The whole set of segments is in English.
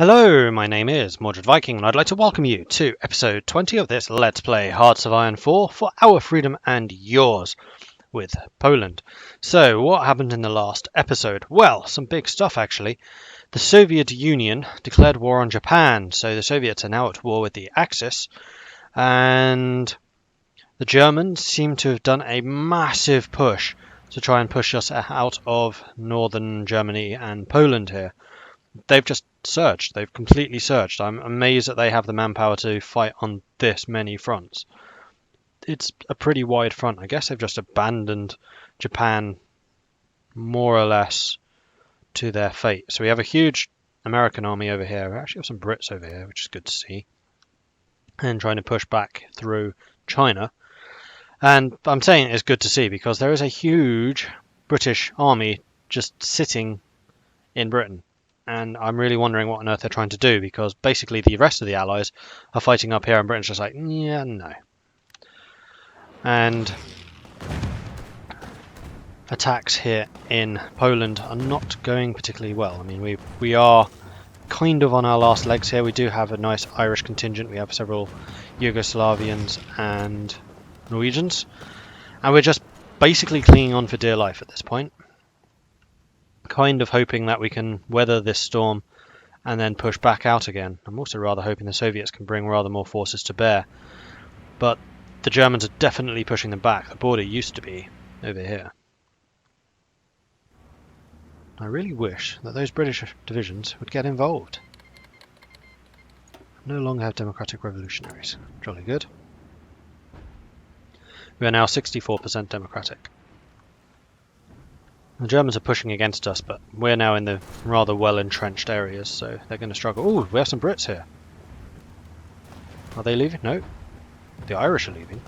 Hello, my name is Mordred Viking, and I'd like to welcome you to episode 20 of this Let's Play Hearts of Iron 4 for our freedom and yours with Poland. So, what happened in the last episode? Well, some big stuff actually. The Soviet Union declared war on Japan, so the Soviets are now at war with the Axis, and the Germans seem to have done a massive push to try and push us out of northern Germany and Poland here. They've just surged. They've completely surged. I'm amazed that they have the manpower to fight on this many fronts. It's a pretty wide front. I guess they've just abandoned Japan more or less to their fate. So we have a huge American army over here. We actually have some Brits over here, which is good to see. And trying to push back through China. And I'm saying it's good to see because there is a huge British army just sitting in Britain. And I'm really wondering what on earth they're trying to do, because basically the rest of the Allies are fighting up here and Britain's just like, yeah, no. And attacks here in Poland are not going particularly well. I mean, we are kind of on our last legs here. We do have a nice Irish contingent. We have several Yugoslavians and Norwegians. And we're just basically clinging on for dear life at this point. Kind of hoping that we can weather this storm and then push back out again. I'm also rather hoping the Soviets can bring rather more forces to bear. But the Germans are definitely pushing them back. The border used to be over here. I really wish that those British divisions would get involved. No longer have democratic revolutionaries. Jolly good. We are now 64% democratic. The Germans are pushing against us, but we're now in the rather well-entrenched areas, so they're going to struggle. Oh, we have some Brits here. Are they leaving? No. The Irish are leaving.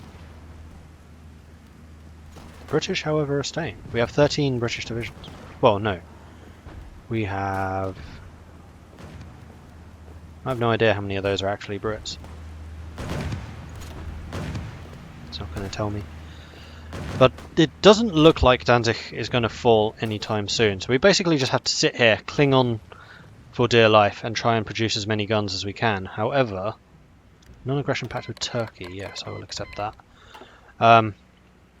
The British, however, are staying. We have 13 British divisions. Well, no. We have... I have no idea how many of those are actually Brits. It's not going to tell me. But it doesn't look like Danzig is going to fall anytime soon. So we basically just have to sit here, cling on for dear life, and try and produce as many guns as we can. However, non-aggression pact with Turkey, yes, I will accept that.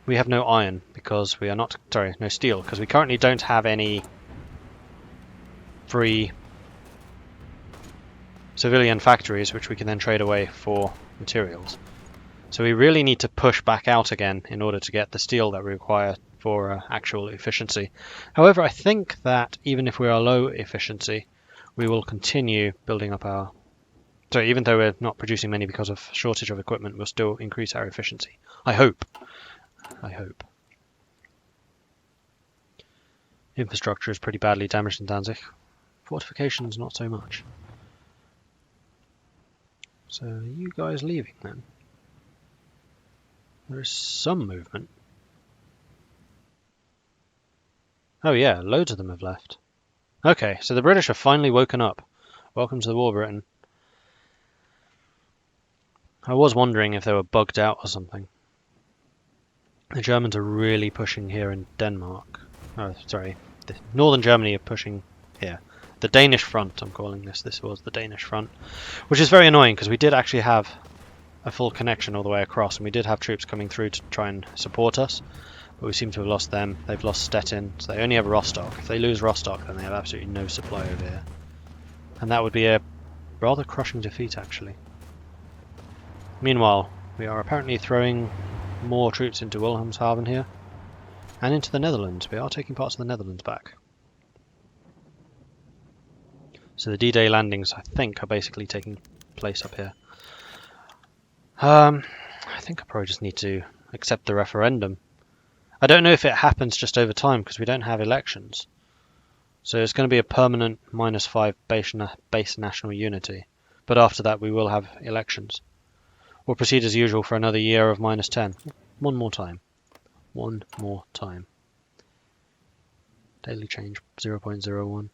We have no iron because we are not... Sorry, no steel, because we currently don't have any free civilian factories which we can then trade away for materials. So we really need to push back out again in order to get the steel that we require for actual efficiency. However, I think that even if we are low efficiency, we will continue building up our... So even though we're not producing many because of shortage of equipment, we'll still increase our efficiency. I hope. I hope. Infrastructure is pretty badly damaged in Danzig. Fortifications, not so much. So are you guys leaving then? There is some movement. Oh yeah, loads of them have left. Okay, so the British have finally woken up. Welcome to the war, Britain. I was wondering if they were bugged out or something. The Germans are really pushing here in Denmark. Oh, sorry. The northern Germany are pushing here. The Danish front, I'm calling this. This was the Danish front. Which is very annoying because we did actually have a full connection all the way across, and we did have troops coming through to try and support us, but we seem to have lost them. They've lost Stettin, so they only have Rostock. If they lose Rostock, then they have absolutely no supply over here, and that would be a rather crushing defeat actually. Meanwhile, we are apparently throwing more troops into Wilhelmshaven here and into the Netherlands. We are taking parts of the Netherlands back. So the D-Day landings, I think, are basically taking place up here. I think I probably just need to accept the referendum. I don't know if it happens just over time because we don't have elections. So it's going to be a permanent -5 base national unity. But after that we will have elections. We'll proceed as usual for another year of -10. One more time. One more time. Daily change 0.01.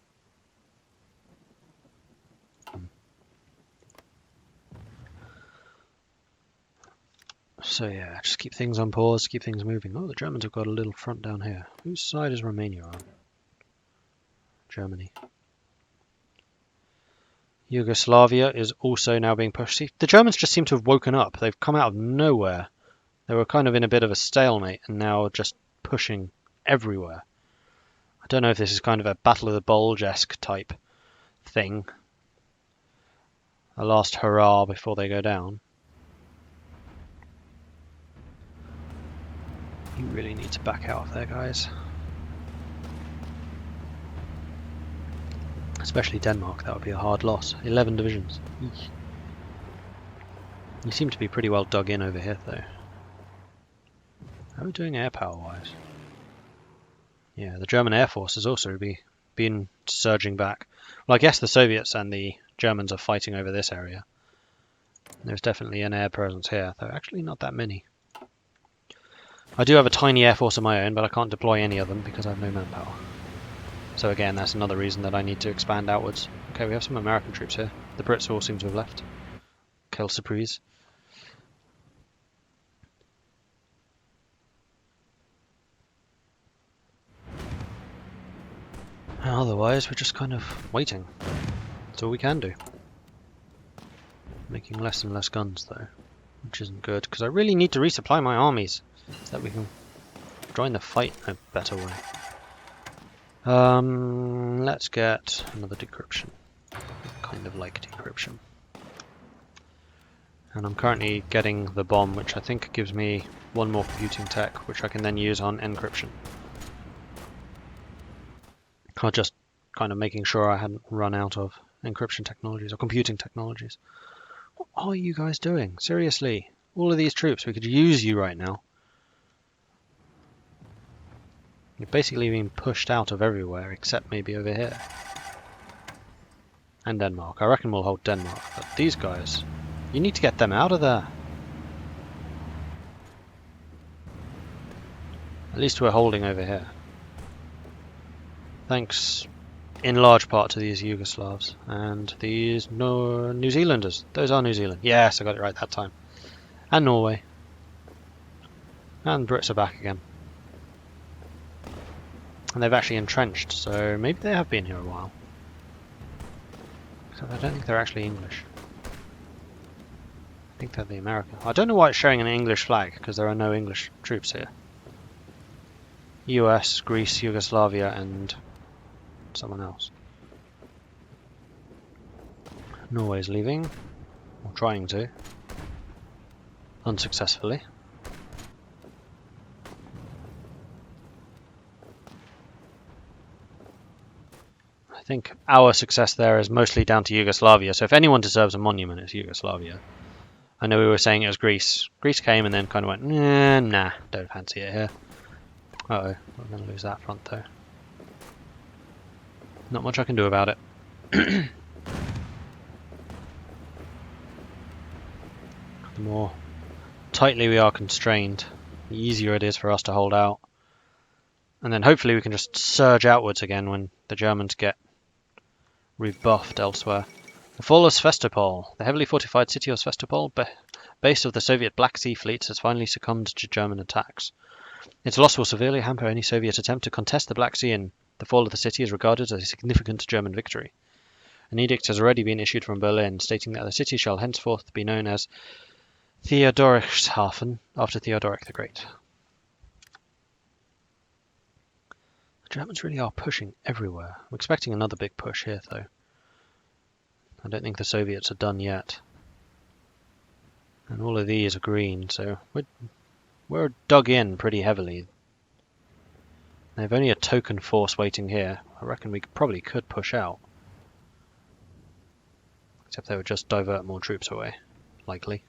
So yeah, just keep things on pause, keep things moving. Oh, the Germans have got a little front down here. Whose side is Romania on? Germany. Yugoslavia is also now being pushed. See, the Germans just seem to have woken up. They've come out of nowhere. They were kind of in a bit of a stalemate and now just pushing everywhere. I don't know if this is kind of a Battle of the Bulge-esque type thing. A last hurrah before they go down. You really need to back out of there, guys. Especially Denmark, that would be a hard loss. 11 divisions. Eesh. You seem to be pretty well dug in over here, though. How are we doing air power wise? Yeah, the German Air Force has also been surging back. Well, I guess the Soviets and the Germans are fighting over this area. There's definitely an air presence here, though actually not that many. I do have a tiny air force of my own, but I can't deploy any of them because I have no manpower. So again, that's another reason that I need to expand outwards. Okay, we have some American troops here. The Brits all seem to have left. Quelle surprise. Otherwise, we're just kind of waiting. That's all we can do. Making less and less guns, though, which isn't good, because I really need to resupply my armies so that we can join the fight in a better way. Let's get another decryption. Kind of like decryption. And I'm currently getting the bomb, which I think gives me one more computing tech, which I can then use on encryption. I'm just kind of making sure I hadn't run out of encryption technologies or computing technologies. What are you guys doing? Seriously, all of these troops, we could use you right now. You're basically being pushed out of everywhere except maybe over here. And Denmark. I reckon we'll hold Denmark, but these guys, you need to get them out of there. At least we're holding over here. Thanks in large part to these Yugoslavs and these New Zealanders. Those are New Zealand. Yes, I got it right that time. And Norway. And Brits are back again. And they've actually entrenched, so maybe they have been here a while. Except I don't think they're actually English. I think they're the American. I don't know why it's showing an English flag, because there are no English troops here. US, Greece, Yugoslavia, and someone else. Norway's leaving, or trying to, unsuccessfully. I think our success there is mostly down to Yugoslavia, so if anyone deserves a monument, it's Yugoslavia. I know we were saying it was Greece. Greece came and then kind of went, nah, don't fancy it here. Uh-oh, we're going to lose that front though. Not much I can do about it. The more tightly we are constrained, the easier it is for us to hold out. And then hopefully we can just surge outwards again when the Germans get rebuffed elsewhere. The fall of Sevastopol. The heavily fortified city of Sevastopol, base of the Soviet Black Sea fleet, has finally succumbed to German attacks. Its loss will severely hamper any Soviet attempt to contest the Black Sea, and the fall of the city is regarded as a significant German victory. An edict has already been issued from Berlin, stating that the city shall henceforth be known as Theodorichshafen, after Theodoric the Great. The Germans really are pushing everywhere. I'm expecting another big push here, though. I don't think the Soviets are done yet. And all of these are green, so we're dug in pretty heavily. They've only a token force waiting here. I reckon we probably could push out. Except they would just divert more troops away. Likely.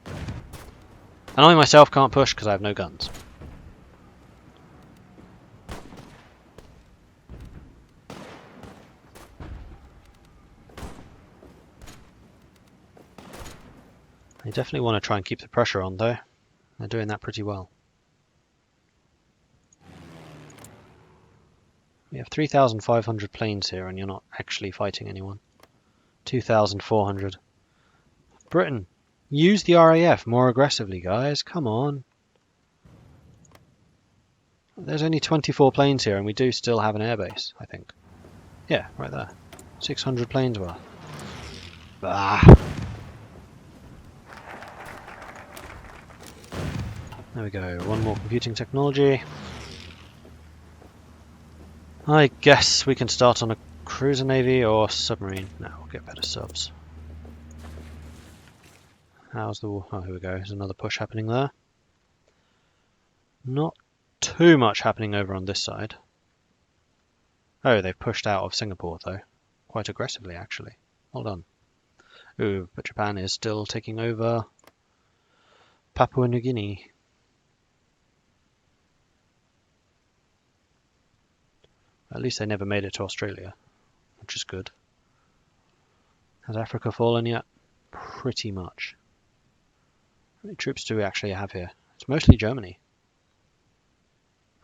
And I myself can't push because I have no guns. They definitely want to try and keep the pressure on, though. They're doing that pretty well. We have 3,500 planes here, and you're not actually fighting anyone. 2,400. Britain, use the RAF more aggressively, guys. Come on. There's only 24 planes here, and we do still have an airbase, I think. Yeah, right there. 600 planes worth. Ah. There we go, one more computing technology. I guess we can start on a cruiser navy or submarine. No, we'll get better subs. How's the... oh, here we go, there's another push happening there. Not too much happening over on this side. Oh, they've pushed out of Singapore though. Quite aggressively actually. Hold on. Ooh, but Japan is still taking over Papua New Guinea. At least they never made it to Australia, which is good. Has Africa fallen yet? Pretty much. How many troops do we actually have here? It's mostly Germany.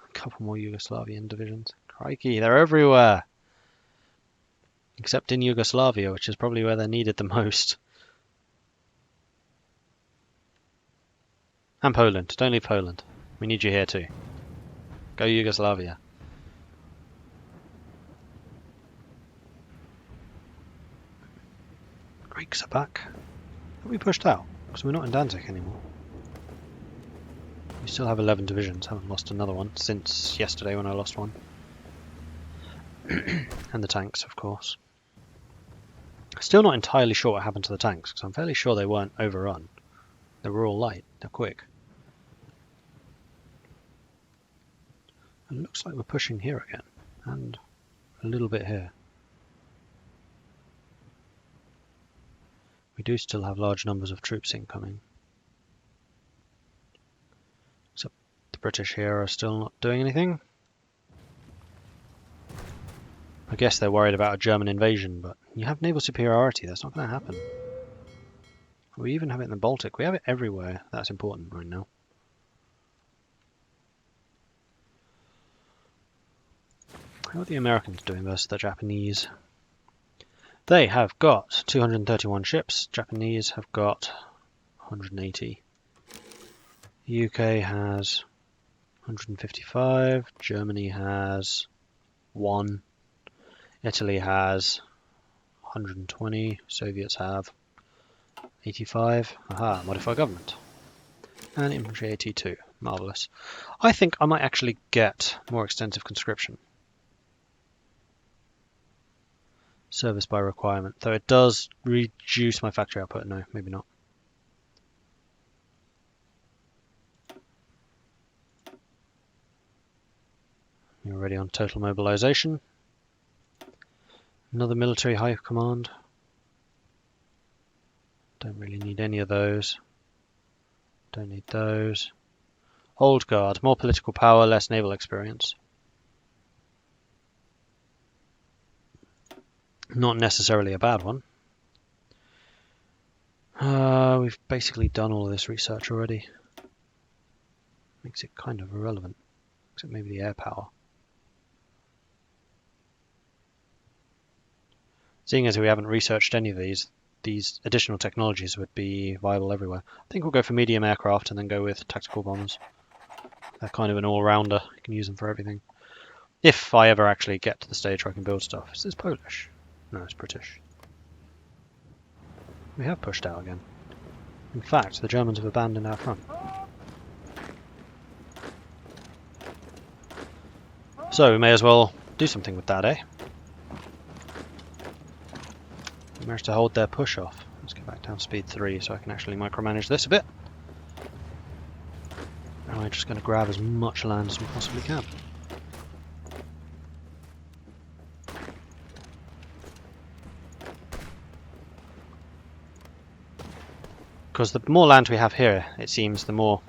A couple more Yugoslavian divisions. Crikey, they're everywhere! Except in Yugoslavia, which is probably where they're needed the most. And Poland. Don't leave Poland. We need you here too. Go Yugoslavia. Greeks are back. Have we pushed out? Because we're not in Danzig anymore. We still have 11 divisions. Haven't lost another one since yesterday when I lost one. And the tanks, of course. Still not entirely sure what happened to the tanks, because I'm fairly sure they weren't overrun. They were all light. They're quick. It looks like we're pushing here again. And a little bit here. We do still have large numbers of troops incoming. Except the British here are still not doing anything. I guess they're worried about a German invasion, but you have naval superiority, that's not going to happen. We even have it in the Baltic. We have it everywhere. That's important right now. How are the Americans doing versus the Japanese? They have got 231 ships. Japanese have got 180. The UK has 155. Germany has 1. Italy has 120. Soviets have 85. Aha, modify government. And infantry 82. Marvellous. I think I might actually get more extensive conscription. Service by requirement, though it does reduce my factory output. No, maybe not. You're already on total mobilization. Another military high command. Don't really need any of those. Don't need those. Old guard, more political power, less naval experience. Not necessarily a bad one. We've basically done all of this research already. Makes it kind of irrelevant, except maybe the air power. Seeing as we haven't researched any of these additional technologies would be viable everywhere. I think we'll go for medium aircraft and then go with tactical bombers. They're kind of an all-rounder. You can use them for everything. If I ever actually get to the stage where I can build stuff. Is this Polish? No, it's British. We have pushed out again. In fact, the Germans have abandoned our front. So we may as well do something with that, eh? We managed to hold their push off. Let's get back down to speed 3 so I can actually micromanage this a bit. And we're just going to grab as much land as we possibly can. Because the more land we have here, it seems, the more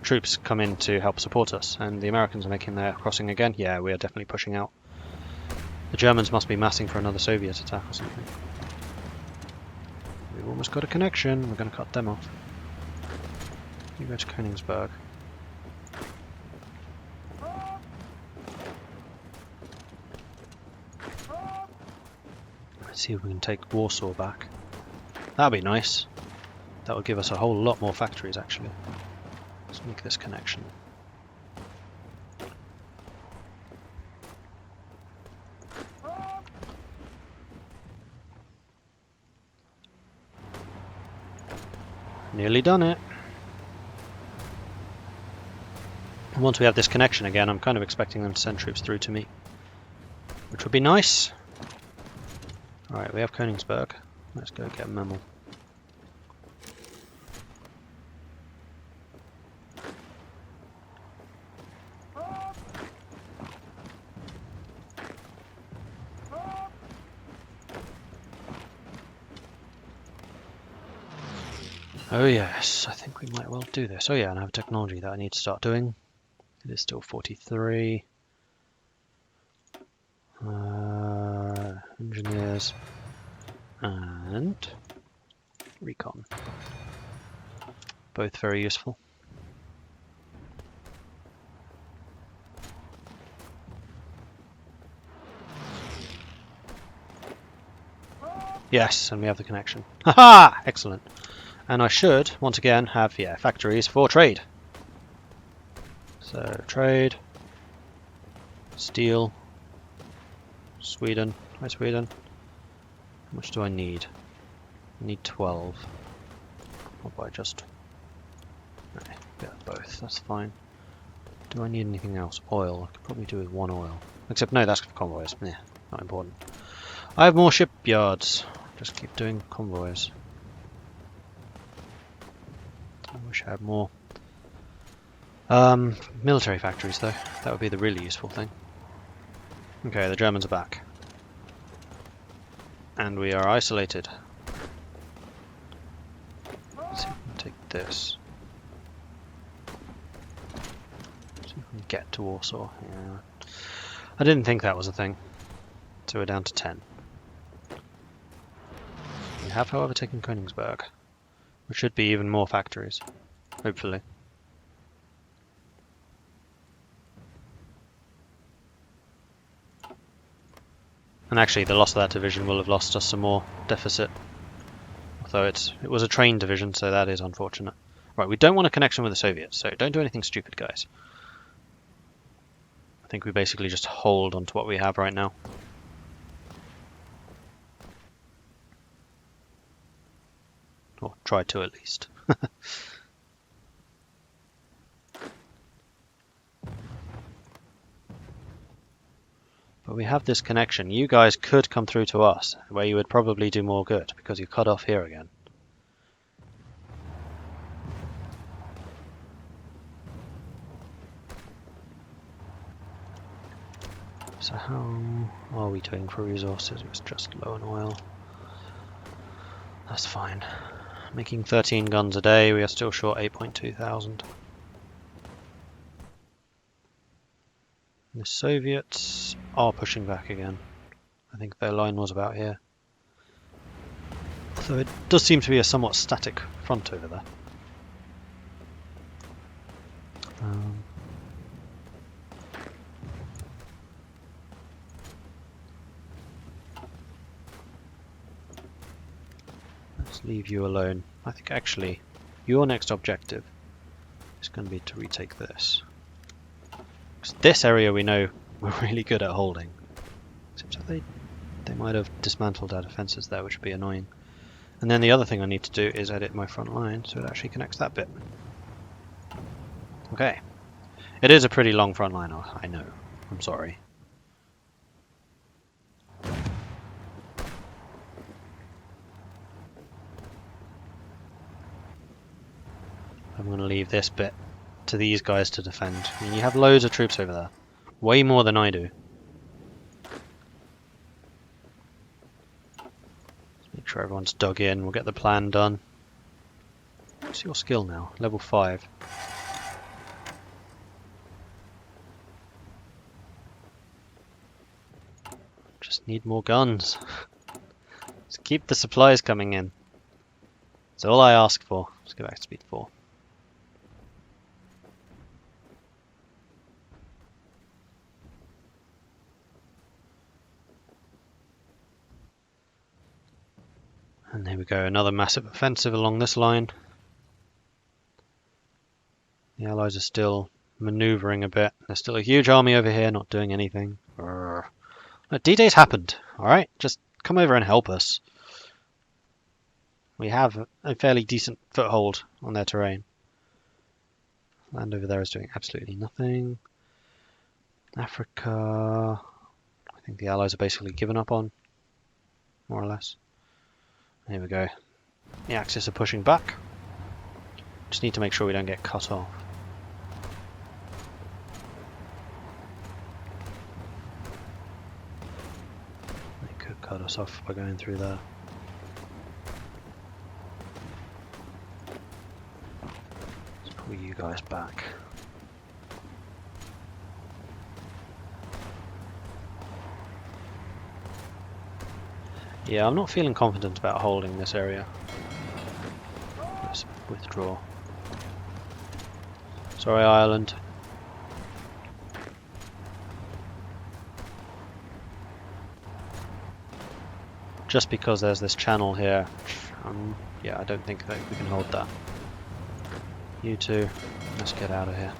troops come in to help support us. And the Americans are making their crossing again. Yeah, we are definitely pushing out. The Germans must be massing for another Soviet attack or something. We've almost got a connection. We're going to cut them off. You go to Königsberg. Let's see if we can take Warsaw back. That'd be nice. That would give us a whole lot more factories, actually. Let's make this connection. Nearly done it. Once we have this connection again, I'm kind of expecting them to send troops through to me, which would be nice. Alright, we have Königsberg. Let's go get Memel. Oh yes, I think we might well do this. Oh yeah, and I have technology that I need to start doing. It is still 43. Engineers and recon. Both very useful. Yes, and we have the connection. Haha! Excellent. And I should, once again, have, yeah, factories for trade. So, trade. Steel. Sweden. Hi, Sweden. How much do I need? I need 12. Or by just... Okay, get both, that's fine. Do I need anything else? Oil. I could probably do with 1 oil. Except, no, that's for convoys. Yeah, not important. I have more shipyards. Just keep doing convoys. I wish I had more. Military factories, though. That would be the really useful thing. Okay, the Germans are back. And we are isolated. Let's see if we can take this. See if we can get to Warsaw. Yeah. I didn't think that was a thing. So we're down to 10. We have, however, taken Königsberg, which should be even more factories, hopefully. And actually, the loss of that division will have lost us some more deficit. Although it was a trained division, so that is unfortunate. Right, we don't want a connection with the Soviets, so don't do anything stupid, guys. I think we basically just hold on to what we have right now. Or try to, at least. But we have this connection. You guys could come through to us, where you would probably do more good, because you're cut off here again. So how are we doing for resources? It was just low on oil. That's fine. Making 13 guns a day, we are still short 8.2 thousand. The Soviets are pushing back again. I think their line was about here. So it does seem to be a somewhat static front over there. Let's leave you alone. I think actually your next objective is going to be to retake this. This area we know we're really good at holding. Except that they might have dismantled our defences there, which would be annoying. And then the other thing I need to do is edit my front line so it actually connects that bit. Okay. It is a pretty long front line, I know. I'm sorry. I'm going to leave this bit to these guys to defend. I mean, you have loads of troops over there. Way more than I do. Let's make sure everyone's dug in. We'll get the plan done. What's your skill now? Level 5. Just need more guns. Just keep the supplies coming in. That's all I ask for. Let's go back to speed 4. And there we go, another massive offensive along this line. The Allies are still manoeuvring a bit. There's still a huge army over here not doing anything. D-Day's happened, alright? Just come over and help us. We have a fairly decent foothold on their terrain. Land over there is doing absolutely nothing. Africa, I think the Allies are basically given up on, more or less. Here we go. The Axis are pushing back. Just need to make sure we don't get cut off. They could cut us off by going through there. Let's pull you guys back. Yeah, I'm not feeling confident about holding this area. Let's withdraw. Sorry, Ireland. Just because there's this channel here, yeah, I don't think that we can hold that. You two, let's get out of here.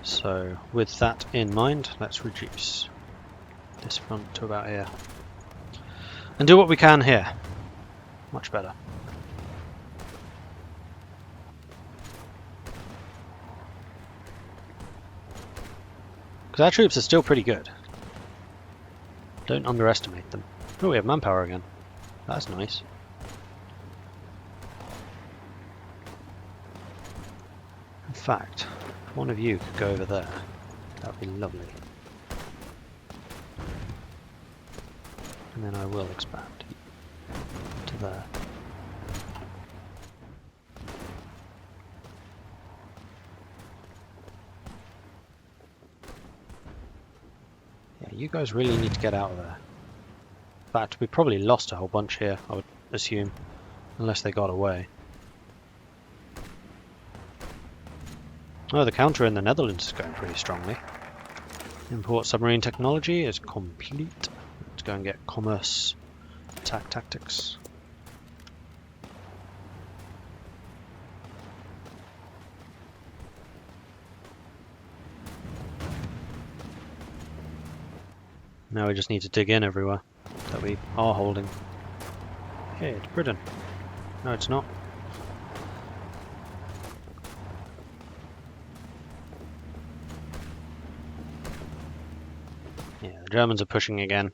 So, with that in mind, let's reduce this front to about here. And do what we can here. Much better. Because our troops are still pretty good. Don't underestimate them. Oh, we have manpower again. That's nice. In fact, if one of you could go over there, that would be lovely. And then I will expand to there. Yeah, you guys really need to get out of there. In fact, we probably lost a whole bunch here, I would assume, unless they got away. Oh, the counter in the Netherlands is going pretty strongly. Import submarine technology is complete. Let's go and get commerce attack tactics. Now we just need to dig in everywhere that we are holding. Hey, it's Britain. No, it's not. Yeah, the Germans are pushing again.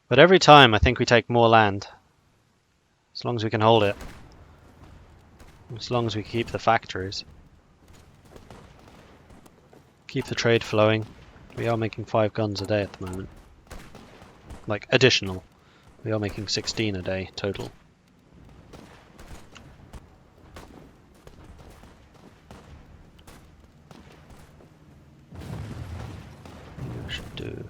But every time I think we take more land. As long as we can hold it. As long as we keep the factories. Keep the trade flowing. We are making 5 guns a day at the moment. Like, additional. We are making 16 a day total. Maybe I should do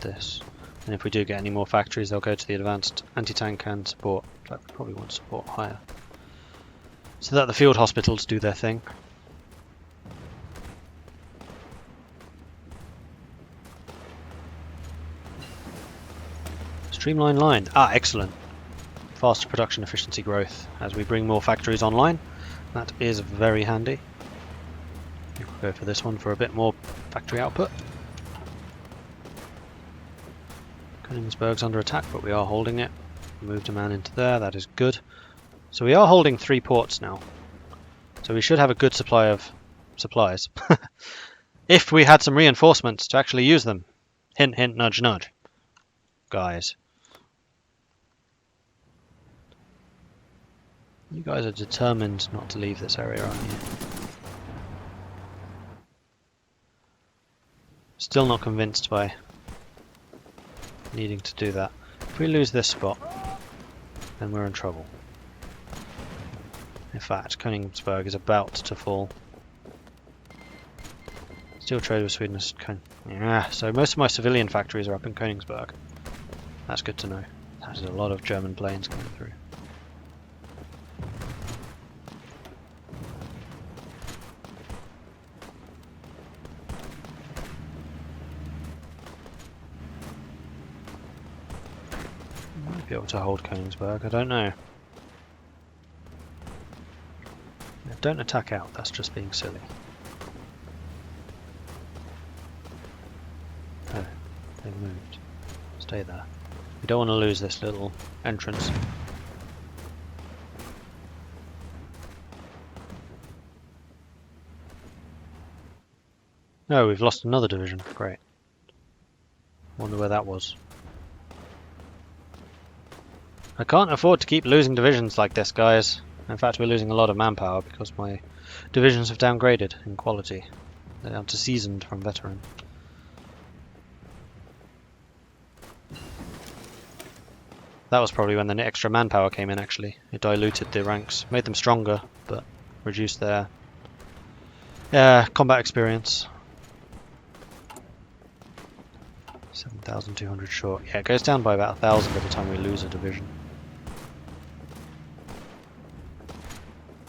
this. And if we do get any more factories, they'll go to the advanced anti-tank and support. In fact, we probably want support higher. So that the field hospitals do their thing. Streamline line. Ah, excellent. Faster production efficiency growth as we bring more factories online. That is very handy. We'll go for this one for a bit more factory output. Königsberg's under attack, but we are holding it. Moved a man into there, that is good. So we are holding 3 ports now. So we should have a good supply of supplies. If we had some reinforcements to actually use them. Hint, hint, nudge, nudge. Guys. You guys are determined not to leave this area, aren't you? Still not convinced by needing to do that. If we lose this spot, then we're in trouble. In fact, Königsberg is about to fall. Still trade with Sweden is yeah, so most of my civilian factories are up in Königsberg. That's good to know. There's a lot of German planes coming through. Might be able to hold Königsberg, I don't know. Yeah, don't attack out, that's just being silly. Oh, they moved. Stay there. We don't want to lose this little entrance. No, we've lost another division. Great. Wonder where that was. I can't afford to keep losing divisions like this, guys. In fact, we're losing a lot of manpower because my divisions have downgraded in quality. They're down to seasoned from veteran. That was probably when the extra manpower came in, actually. It diluted the ranks, made them stronger, but reduced their combat experience. 7,200 short. Yeah, it goes down by about 1,000 by the time we lose a division.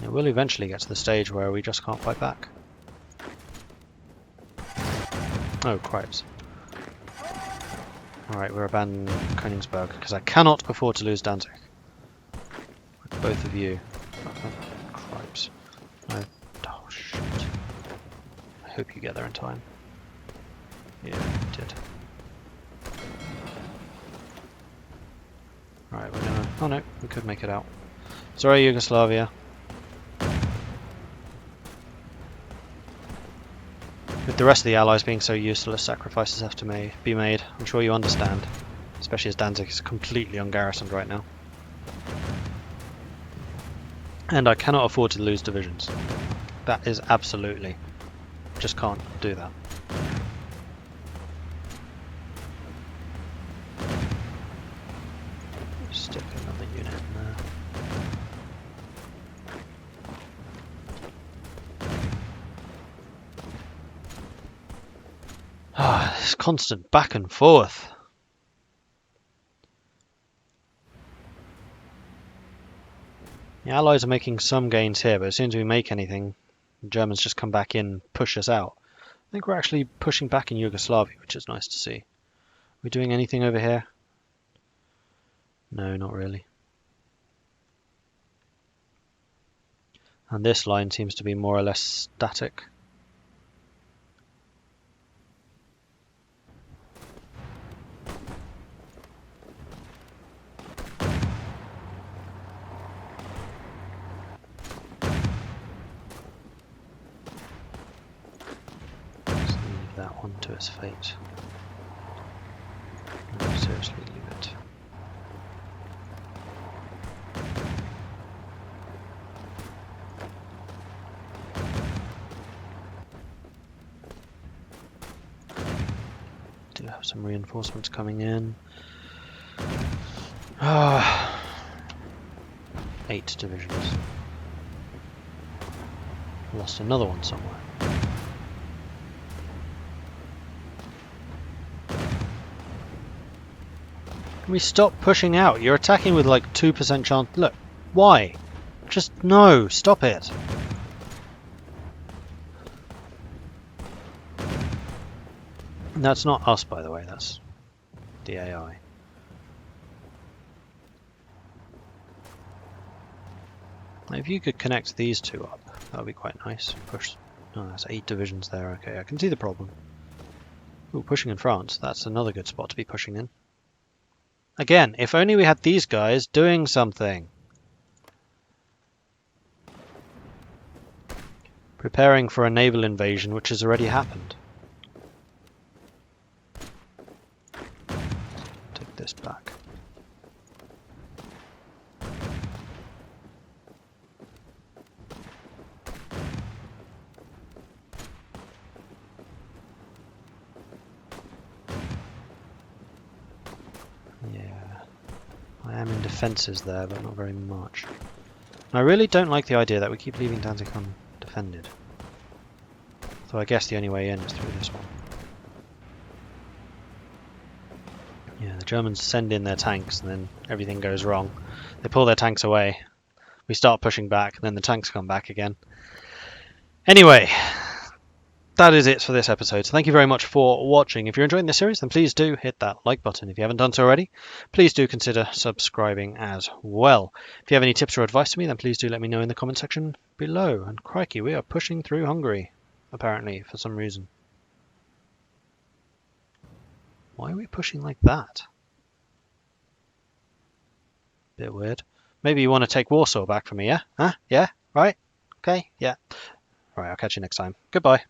It will eventually get to the stage where we just can't fight back. Oh, cripes. Alright, we're abandoning Königsberg, because I cannot afford to lose Danzig. With both of you. Oh, cripes. No. Oh, shit. I hope you get there in time. Yeah, you did. Alright, we're gonna... Oh no, we could make it out. Sorry, Yugoslavia. With the rest of the allies being so useless, sacrifices have to be made. I'm sure you understand. Especially as Danzig is completely ungarrisoned right now. And I cannot afford to lose divisions. That is absolutely... Just can't do that. Stick another unit in there. Ah, this constant back and forth. The Allies are making some gains here, but as soon as we make anything, the Germans just come back in and push us out. I think we're actually pushing back in Yugoslavia, which is nice to see. Are we doing anything over here? No, not really. And this line seems to be more or less static. That one to its fate. No, seriously, leave it. Do have some reinforcements coming in. 8 divisions. Lost another one somewhere. Can we stop pushing out? You're attacking with like 2% chance. Look, why? Just no, stop it. And that's not us, by the way, that's the AI. Now, if you could connect these two up, that would be quite nice. Push. Oh, that's 8 divisions there. Okay, I can see the problem. Ooh, pushing in France. That's another good spot to be pushing in. Again, if only we had these guys doing something. Preparing for a naval invasion which has already happened. Take this back. I am in defences there, but not very much. I really don't like the idea that we keep leaving Danzig undefended. So I guess the only way in is through this one. Yeah, the Germans send in their tanks and then everything goes wrong. They pull their tanks away. We start pushing back and then the tanks come back again. Anyway, that is it for this episode. So thank you very much for watching. If you're enjoying this series, then please do hit that like button. If you haven't done so already, please do consider subscribing as well. If you have any tips or advice for me, then please do let me know in the comment section below. And crikey, we are pushing through Hungary, apparently, for some reason. Why are we pushing like that? Bit weird. Maybe you want to take Warsaw back from me, yeah? Huh? Yeah? Right? Okay, yeah. Right, I'll catch you next time. Goodbye.